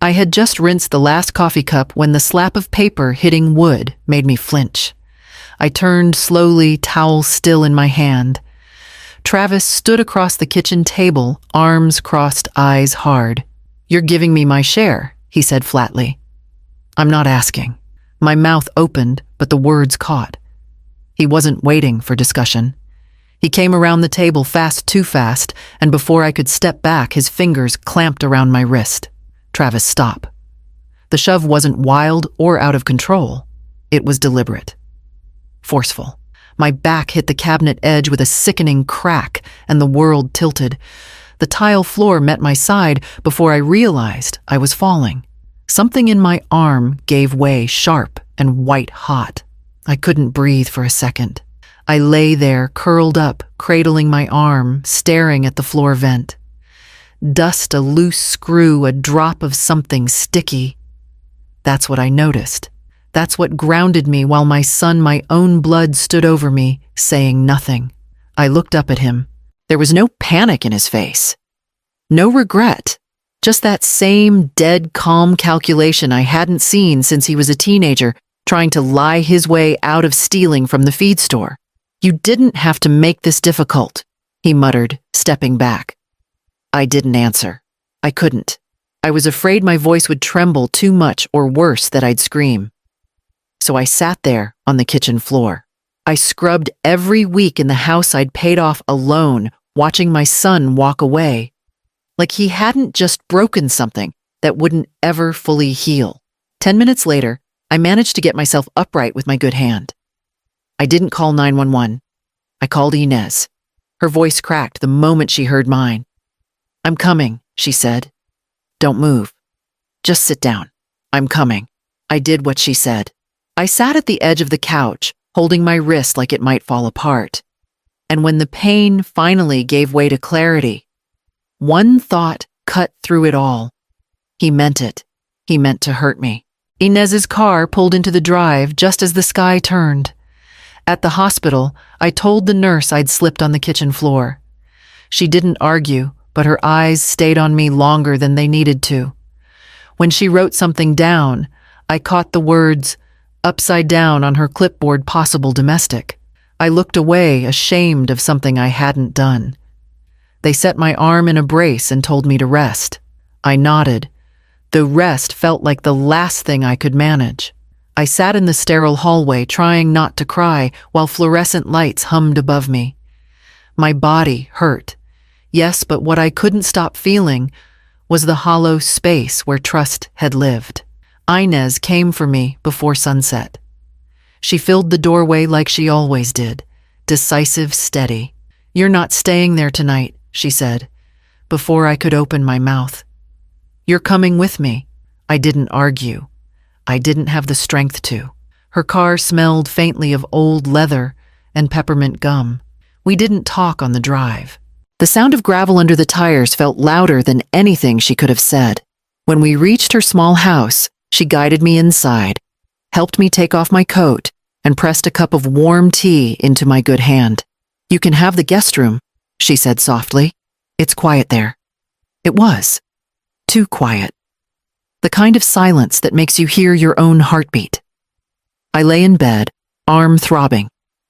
I had just rinsed the last coffee cup when the slap of paper hitting wood made me flinch. I turned slowly, towel still in my hand. Travis stood across the kitchen table, arms crossed, eyes hard. "You're giving me my share," he said flatly. "I'm not asking." My mouth opened, but the words caught. He wasn't waiting for discussion. He came around the table too fast, and before I could step back, his fingers clamped around my wrist. "Travis, stop." The shove wasn't wild or out of control. It was deliberate. Forceful. My back hit the cabinet edge with a sickening crack, and the world tilted. The tile floor met my side before I realized I was falling. Something in my arm gave way, sharp and white-hot. I couldn't breathe for a second. I lay there, curled up, cradling my arm, staring at the floor vent. Dust, a loose screw, a drop of something sticky. That's what I noticed. That's what grounded me while my son, my own blood, stood over me, saying nothing. I looked up at him. There was no panic in his face. No regret. Just that same dead, calm calculation I hadn't seen since he was a teenager, trying to lie his way out of stealing from the feed store. "You didn't have to make this difficult," he muttered, stepping back. I didn't answer. I couldn't. I was afraid my voice would tremble too much, or worse, that I'd scream. So I sat there on the kitchen floor. I scrubbed every week in the house I'd paid off alone, watching my son walk away. Like he hadn't just broken something that wouldn't ever fully heal. 10 minutes later, I managed to get myself upright with my good hand. I didn't call 911. I called Inez. Her voice cracked the moment she heard mine. "I'm coming," she said. "Don't move. Just sit down. I'm coming." I did what she said. I sat at the edge of the couch, holding my wrist like it might fall apart. And when the pain finally gave way to clarity, one thought cut through it all. He meant it. He meant to hurt me. Inez's car pulled into the drive just as the sky turned. At the hospital, I told the nurse I'd slipped on the kitchen floor. She didn't argue, but her eyes stayed on me longer than they needed to. When she wrote something down, I caught the words, upside down, on her clipboard, "Possible domestic." I looked away, ashamed of something I hadn't done. They set my arm in a brace and told me to rest. I nodded. The rest felt like the last thing I could manage. I sat in the sterile hallway, trying not to cry, while fluorescent lights hummed above me. My body hurt. Yes, but what I couldn't stop feeling was the hollow space where trust had lived. Inez came for me before sunset. She filled the doorway like she always did, decisive, steady. "You're not staying there tonight," she said, before I could open my mouth. "You're coming with me." I didn't argue. I didn't have the strength to. Her car smelled faintly of old leather and peppermint gum. We didn't talk on the drive. The sound of gravel under the tires felt louder than anything she could have said. When we reached her small house, she guided me inside, helped me take off my coat, and pressed a cup of warm tea into my good hand. "You can have the guest room," she said softly. "It's quiet there." It was. Too quiet. The kind of silence that makes you hear your own heartbeat. I lay in bed, arm throbbing,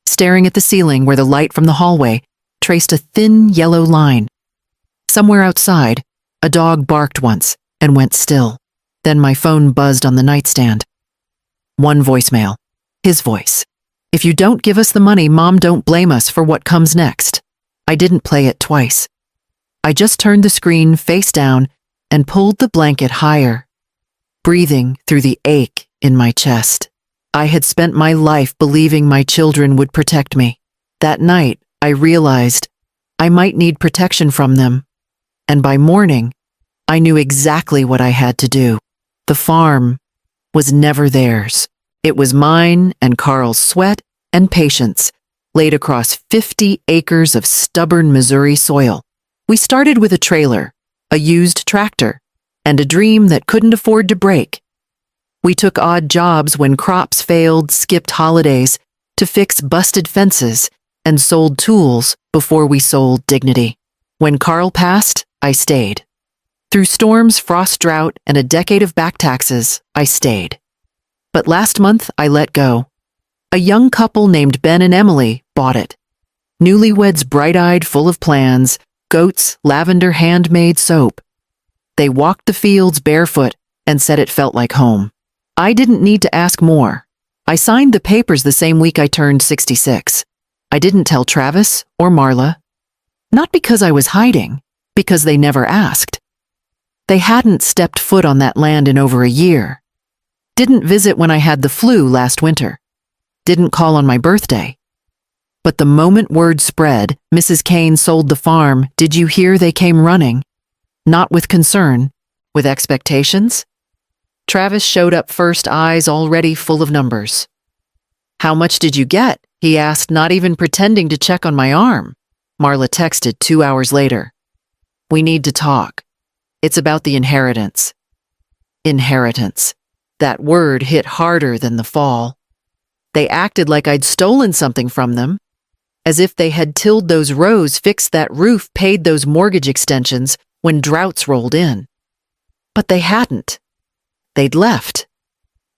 staring at the ceiling where the light from the hallway traced a thin yellow line. Somewhere outside, a dog barked once and went still. Then my phone buzzed on the nightstand. One voicemail. His voice. "If you don't give us the money, Mom don't blame us for what comes next." I didn't play it twice. I just turned the screen face down and pulled the blanket higher, breathing through the ache in my chest. I had spent my life believing my children would protect me. That night, I realized I might need protection from them. And by morning, I knew exactly what I had to do. The farm was never theirs. It was mine and Carl's sweat and patience, laid across 50 acres of stubborn Missouri soil. We started with a trailer, a used tractor, and a dream that couldn't afford to break. We took odd jobs when crops failed, skipped holidays, to fix busted fences, and sold tools before we sold dignity. When Carl passed, I stayed. Through storms, frost, drought, and a decade of back taxes, I stayed. But last month, I let go. A young couple named Ben and Emily bought it. Newlyweds bright-eyed, full of plans, goats, lavender handmade soap. They walked the fields barefoot and said it felt like home. I didn't need to ask more. I signed the papers the same week I turned 66. I didn't tell Travis or Marla. Not because I was hiding, because they never asked. They hadn't stepped foot on that land in over a year. Didn't visit when I had the flu last winter. Didn't call on my birthday. But the moment word spread, Mrs. Kane sold the farm, did you hear they came running? Not with concern, with expectations? Travis showed up first, eyes already full of numbers. How much did you get? He asked, not even pretending to check on my arm. Marla texted 2 hours later. We need to talk. It's about the inheritance. Inheritance. That word hit harder than the fall. They acted like I'd stolen something from them, as if they had tilled those rows, fixed that roof, paid those mortgage extensions when droughts rolled in. But they hadn't. They'd left.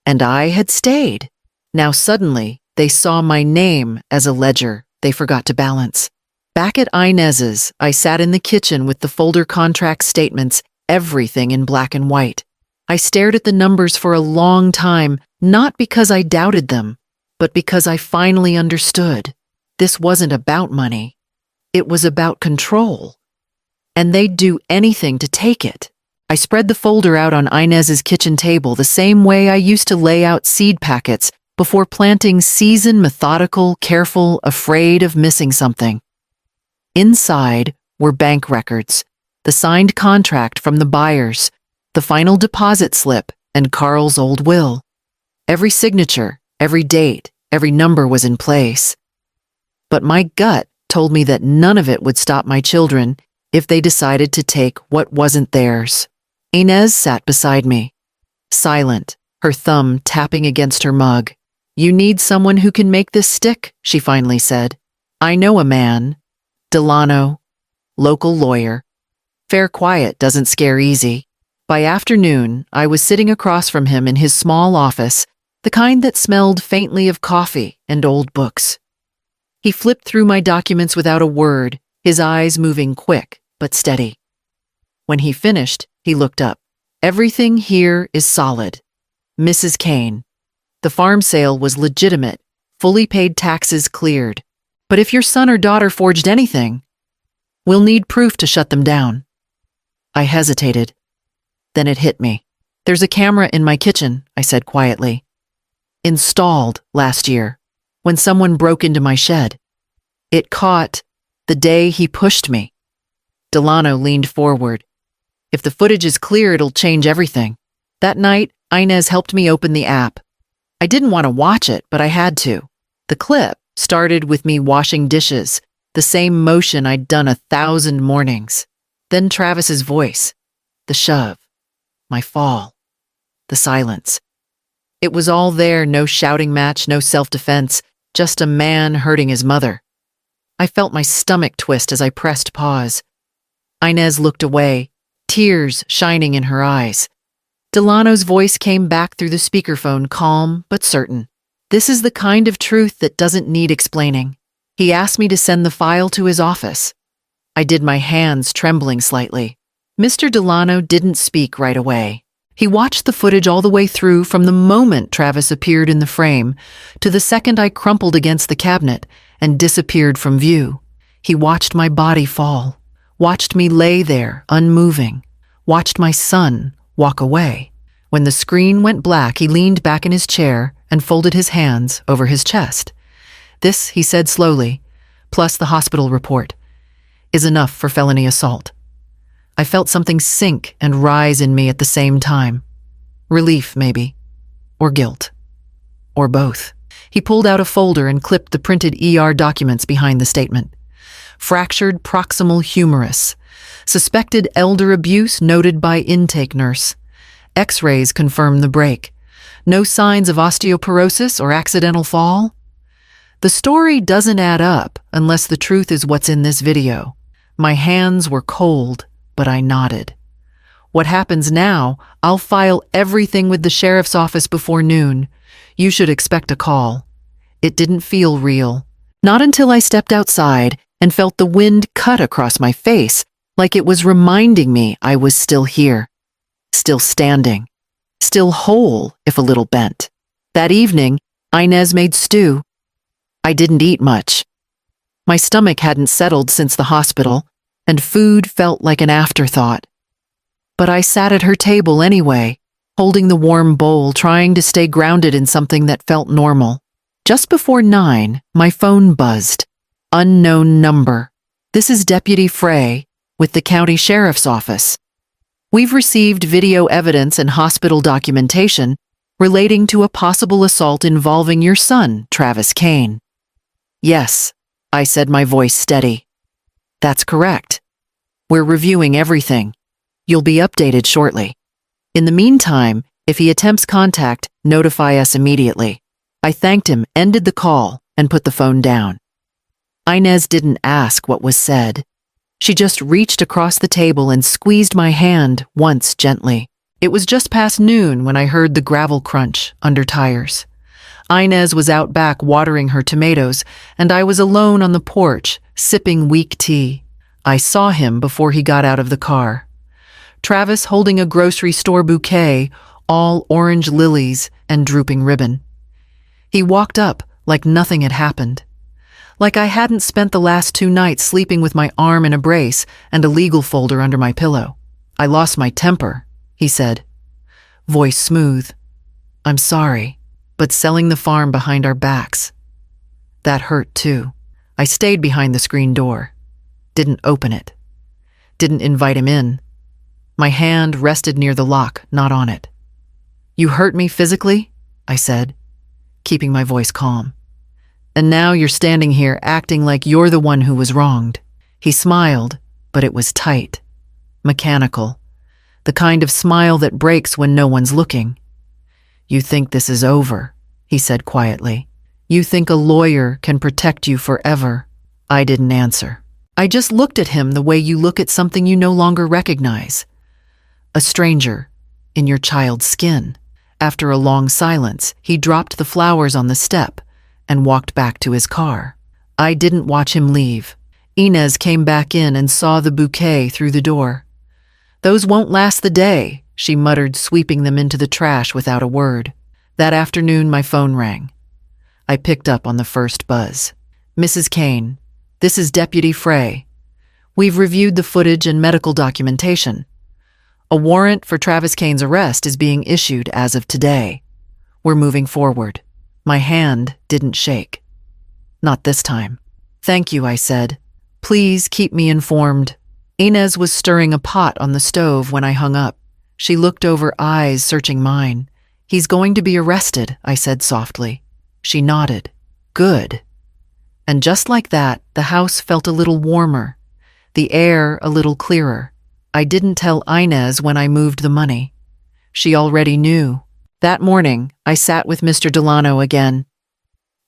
And I had stayed. Now suddenly, they saw my name as a ledger they forgot to balance. Back at Inez's, I sat in the kitchen with the folder contract statements, everything in black and white. I stared at the numbers for a long time, not because I doubted them, but because I finally understood. This wasn't about money. It was about control. And they'd do anything to take it. I spread the folder out on Inez's kitchen table the same way I used to lay out seed packets before planting seasoned, methodical, careful, afraid of missing something. Inside were bank records, the signed contract from the buyers, the final deposit slip, and Carl's old will. Every signature, every date, every number was in place. But my gut told me that none of it would stop my children if they decided to take what wasn't theirs. Inez sat beside me, silent, her thumb tapping against her mug. You need someone who can make this stick, she finally said. I know a man. Delano, local lawyer. Fair quiet doesn't scare easy. By afternoon, I was sitting across from him in his small office, the kind that smelled faintly of coffee and old books. He flipped through my documents without a word, his eyes moving quick but steady. When he finished, he looked up. Everything here is solid. Mrs. Kane. The farm sale was legitimate, fully paid taxes cleared. But if your son or daughter forged anything, we'll need proof to shut them down. I hesitated. Then it hit me. There's a camera in my kitchen, I said quietly. Installed last year, when someone broke into my shed. It caught the day he pushed me. Delano leaned forward. If the footage is clear, it'll change everything. That night, Inez helped me open the app. I didn't want to watch it, but I had to. The clip started with me washing dishes, the same motion I'd done 1,000 mornings. Then Travis's voice, the shove, my fall, the silence. It was all there, no shouting match, no self-defense, just a man hurting his mother. I felt my stomach twist as I pressed pause. Inez looked away, tears shining in her eyes. Delano's voice came back through the speakerphone, calm but certain. This is the kind of truth that doesn't need explaining. He asked me to send the file to his office. I did, my hands trembling slightly. Mr. Delano didn't speak right away. He watched the footage all the way through, from the moment Travis appeared in the frame to the second I crumpled against the cabinet and disappeared from view. He watched my body fall, watched me lay there, unmoving, watched my son walk away. When the screen went black, he leaned back in his chair and folded his hands over his chest. This, he said slowly, plus the hospital report, is enough for felony assault. I felt something sink and rise in me at the same time. Relief, maybe. Or guilt. Or both. He pulled out a folder and clipped the printed ER documents behind the statement. Fractured proximal humerus. Suspected elder abuse noted by intake nurse. X-rays confirm the break. No signs of osteoporosis or accidental fall. The story doesn't add up unless the truth is what's in this video. My hands were cold, but I nodded. What happens now, I'll file everything with the sheriff's office before noon. You should expect a call. It didn't feel real. Not until I stepped outside and felt the wind cut across my face, like it was reminding me I was still here, still standing, still whole if a little bent. That evening, Inez made stew. I didn't eat much. My stomach hadn't settled since the hospital, and food felt like an afterthought. But I sat at her table anyway, holding the warm bowl, trying to stay grounded in something that felt normal. Just before 9, my phone buzzed. Unknown number. This is Deputy Frey with the county sheriff's office. We've received video evidence and hospital documentation relating to a possible assault involving your son, Travis Kane. Yes, I said, my voice steady. That's correct. We're reviewing everything. You'll be updated shortly. In the meantime, if he attempts contact, notify us immediately. I thanked him, ended the call, and put the phone down. Inez didn't ask what was said. She just reached across the table and squeezed my hand once gently. It was just past noon when I heard the gravel crunch under tires. Inez was out back watering her tomatoes, and I was alone on the porch, sipping weak tea. I saw him before he got out of the car. Travis holding a grocery store bouquet, all orange lilies and drooping ribbon. He walked up like nothing had happened. Like I hadn't spent the last 2 nights sleeping with my arm in a brace and a legal folder under my pillow. I lost my temper, he said. Voice smooth. I'm sorry, but selling the farm behind our backs. That hurt too. I stayed behind the screen door. Didn't open it. Didn't invite him in. My hand rested near the lock, not on it. You hurt me physically, I said, keeping my voice calm. And now you're standing here acting like you're the one who was wronged. He smiled, but it was tight, mechanical, the kind of smile that breaks when no one's looking. You think this is over, he said quietly. You think a lawyer can protect you forever. I didn't answer. I just looked at him the way you look at something you no longer recognize. A stranger, in your child's skin. After a long silence, he dropped the flowers on the step and walked back to his car. I didn't watch him leave. Inez came back in and saw the bouquet through the door. Those won't last the day, she muttered, sweeping them into the trash without a word. That afternoon, my phone rang. I picked up on the first buzz. Mrs. Kane, this is Deputy Frey. We've reviewed the footage and medical documentation. A warrant for Travis Kane's arrest is being issued as of today. We're moving forward. My hand didn't shake. Not this time. Thank you, I said. Please keep me informed. Inez was stirring a pot on the stove when I hung up. She looked over, eyes searching mine. He's going to be arrested, I said softly. She nodded. Good. And just like that, the house felt a little warmer, the air a little clearer. I didn't tell Inez when I moved the money. She already knew. That morning, I sat with Mr. Delano again.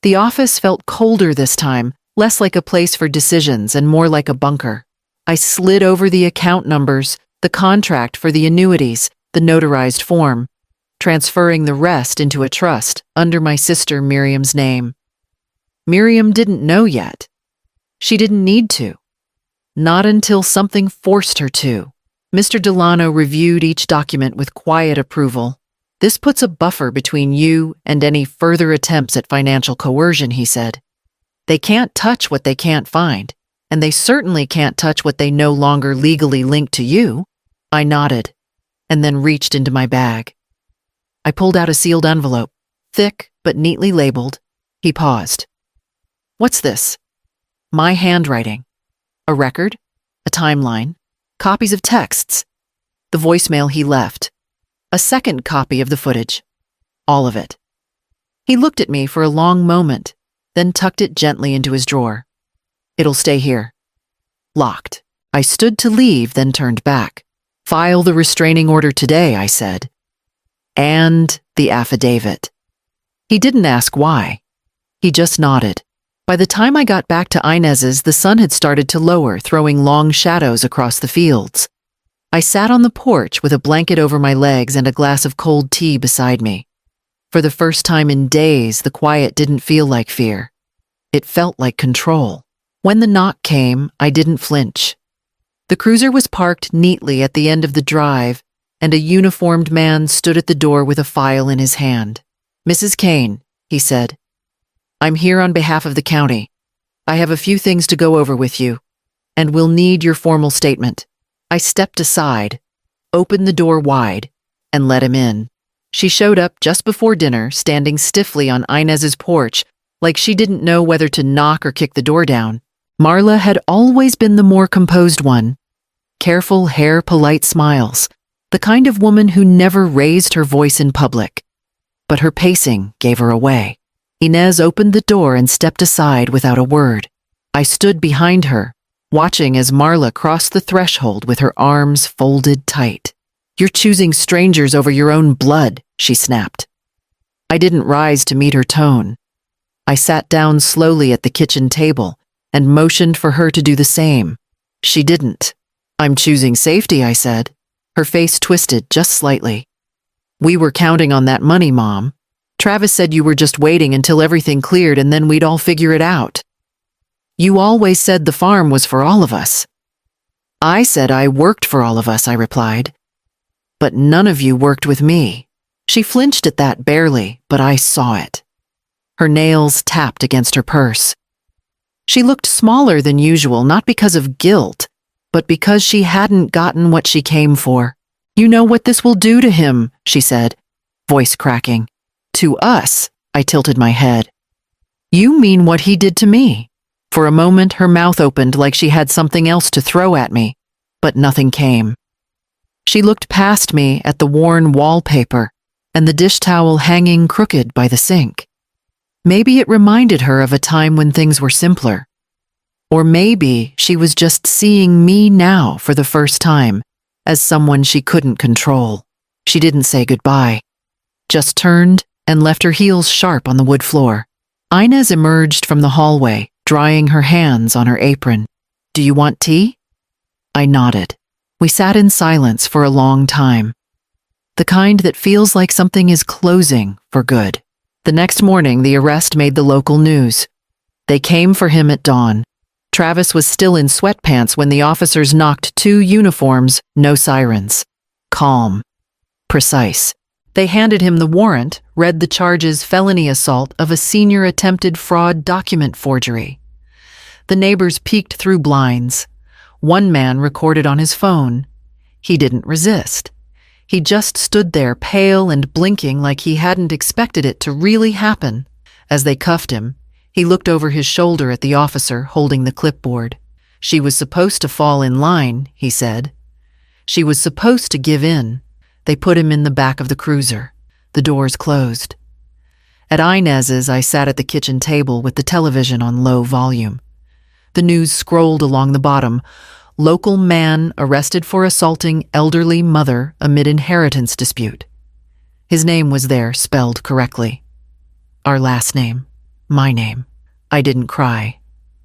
The office felt colder this time, less like a place for decisions and more like a bunker. I slid over the account numbers, the contract for the annuities, the notarized form, transferring the rest into a trust under my sister Miriam's name. Miriam didn't know yet. She didn't need to. Not until something forced her to. Mr. Delano reviewed each document with quiet approval. This puts a buffer between you and any further attempts at financial coercion, he said. They can't touch what they can't find, and they certainly can't touch what they no longer legally link to you. I nodded, and then reached into my bag. I pulled out a sealed envelope, thick but neatly labeled. He paused. What's this? My handwriting. A record? A timeline? Copies of texts? The voicemail he left. A second copy of the footage. All of it. He looked at me for a long moment, then tucked it gently into his drawer. It'll stay here. Locked. I stood to leave, then turned back. File the restraining order today, I said. And the affidavit. He didn't ask why. He just nodded. By the time I got back to Inez's, the sun had started to lower, throwing long shadows across the fields. I sat on the porch with a blanket over my legs and a glass of cold tea beside me. For the first time in days, the quiet didn't feel like fear. It felt like control. When the knock came, I didn't flinch. The cruiser was parked neatly at the end of the drive, and a uniformed man stood at the door with a file in his hand. "Mrs. Kane," he said, "I'm here on behalf of the county. I have a few things to go over with you, and we'll need your formal statement." I stepped aside, opened the door wide, and let him in. She showed up just before dinner, standing stiffly on Inez's porch, like she didn't know whether to knock or kick the door down. Marla had always been the more composed one. Careful hair, polite smiles, the kind of woman who never raised her voice in public. But her pacing gave her away. Inez opened the door and stepped aside without a word. I stood behind her, watching as Marla crossed the threshold with her arms folded tight. "You're choosing strangers over your own blood," she snapped. I didn't rise to meet her tone. I sat down slowly at the kitchen table and motioned for her to do the same. She didn't. "I'm choosing safety," I said. Her face twisted just slightly. "We were counting on that money, Mom. Travis said you were just waiting until everything cleared and then we'd all figure it out. You always said the farm was for all of us." "I said I worked for all of us," I replied. "But none of you worked with me." She flinched at that barely, but I saw it. Her nails tapped against her purse. She looked smaller than usual, not because of guilt, but because she hadn't gotten what she came for. "You know what this will do to him," she said, voice cracking. "To us," I tilted my head. "You mean what he did to me?" For a moment, her mouth opened like she had something else to throw at me, but nothing came. She looked past me at the worn wallpaper and the dish towel hanging crooked by the sink. Maybe it reminded her of a time when things were simpler. Or maybe she was just seeing me now for the first time as someone she couldn't control. She didn't say goodbye, just turned and left her heels sharp on the wood floor. Inez emerged from the hallway, drying her hands on her apron. "Do you want tea?" I nodded. We sat in silence for a long time. The kind that feels like something is closing for good. The next morning, the arrest made the local news. They came for him at dawn. Travis was still in sweatpants when the officers knocked 2 uniforms, no sirens. Calm. Precise. They handed him the warrant, read the charges: felony assault of a senior attempted fraud document forgery. The neighbors peeked through blinds. One man recorded on his phone. He didn't resist. He just stood there, pale and blinking like he hadn't expected it to really happen. As they cuffed him, he looked over his shoulder at the officer holding the clipboard. "She was supposed to fall in line," he said. "She was supposed to give in." They put him in the back of the cruiser. The doors closed. At Inez's, I sat at the kitchen table with the television on low volume. The news scrolled along the bottom. "Local man arrested for assaulting elderly mother amid inheritance dispute." His name was there, spelled correctly. Our last name. My name. I didn't cry.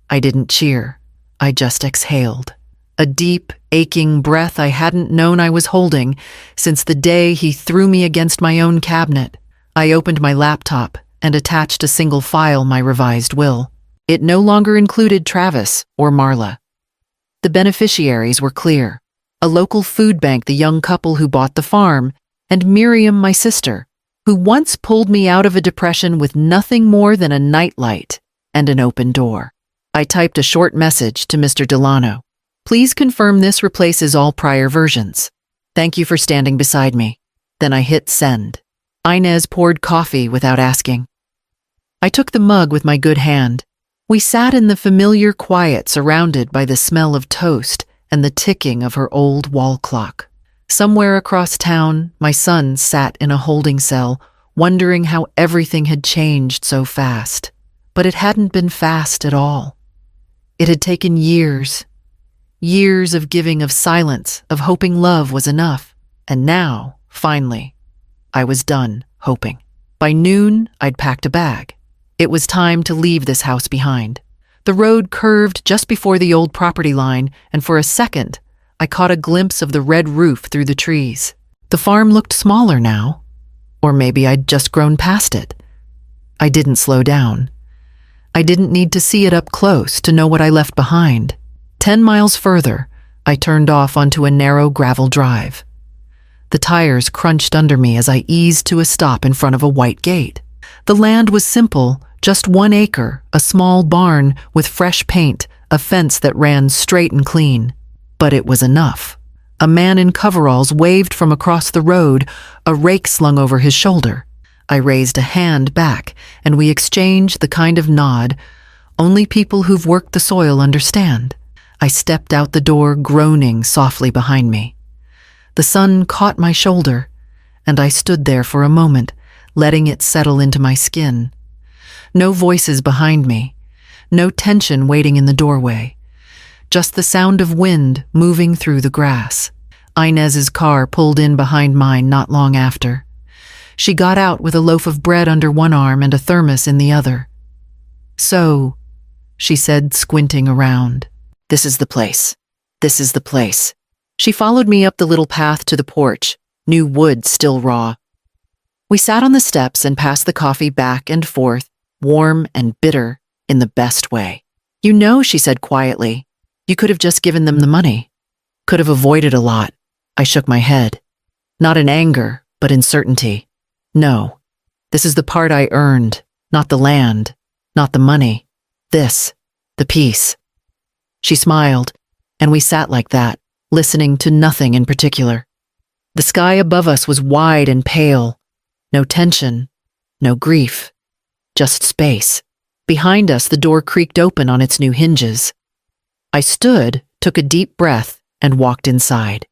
I didn't cheer. I just exhaled. A deep, aching breath I hadn't known I was holding since the day he threw me against my own cabinet. I opened my laptop and attached a single file, my revised will. It no longer included Travis or Marla. The beneficiaries were clear: a local food bank, the young couple who bought the farm, and Miriam, my sister, who once pulled me out of a depression with nothing more than a nightlight and an open door. I typed a short message to Mr. Delano. "Please confirm this replaces all prior versions. Thank you for standing beside me." Then I hit send. Inez poured coffee without asking. I took the mug with my good hand. We sat in the familiar quiet, surrounded by the smell of toast and the ticking of her old wall clock. Somewhere across town, my son sat in a holding cell, wondering how everything had changed so fast. But it hadn't been fast at all. It had taken years. Years of giving, of silence, of hoping love was enough. And now, finally, I was done hoping. By noon, I'd packed a bag. It was time to leave this house behind. The road curved just before the old property line, and for a second, I caught a glimpse of the red roof through the trees. The farm looked smaller now, or maybe I'd just grown past it. I didn't slow down. I didn't need to see it up close to know what I left behind. 10 miles further, I turned off onto a narrow gravel drive. The tires crunched under me as I eased to a stop in front of a white gate. The land was simple, just 1 acre, a small barn with fresh paint, a fence that ran straight and clean. But it was enough. A man in coveralls waved from across the road, a rake slung over his shoulder. I raised a hand back, and we exchanged the kind of nod only people who've worked the soil understand. I stepped out the door, groaning softly behind me. The sun caught my shoulder, and I stood there for a moment, letting it settle into my skin. No voices behind me, no tension waiting in the doorway, just the sound of wind moving through the grass. Inez's car pulled in behind mine not long after. She got out with a loaf of bread under one arm and a thermos in the other. "So," she said, squinting around, "this is the place. This is the place." She followed me up the little path to the porch, new wood still raw. We sat on the steps and passed the coffee back and forth, warm and bitter in the best way. "You know," she said quietly, "you could have just given them the money. Could have avoided a lot." I shook my head. Not in anger, but in certainty. "No. This is the part I earned, not the land, not the money. This, the peace." She smiled, and we sat like that, listening to nothing in particular. The sky above us was wide and pale. No tension, no grief, just space. Behind us, the door creaked open on its new hinges. I stood, took a deep breath, and walked inside.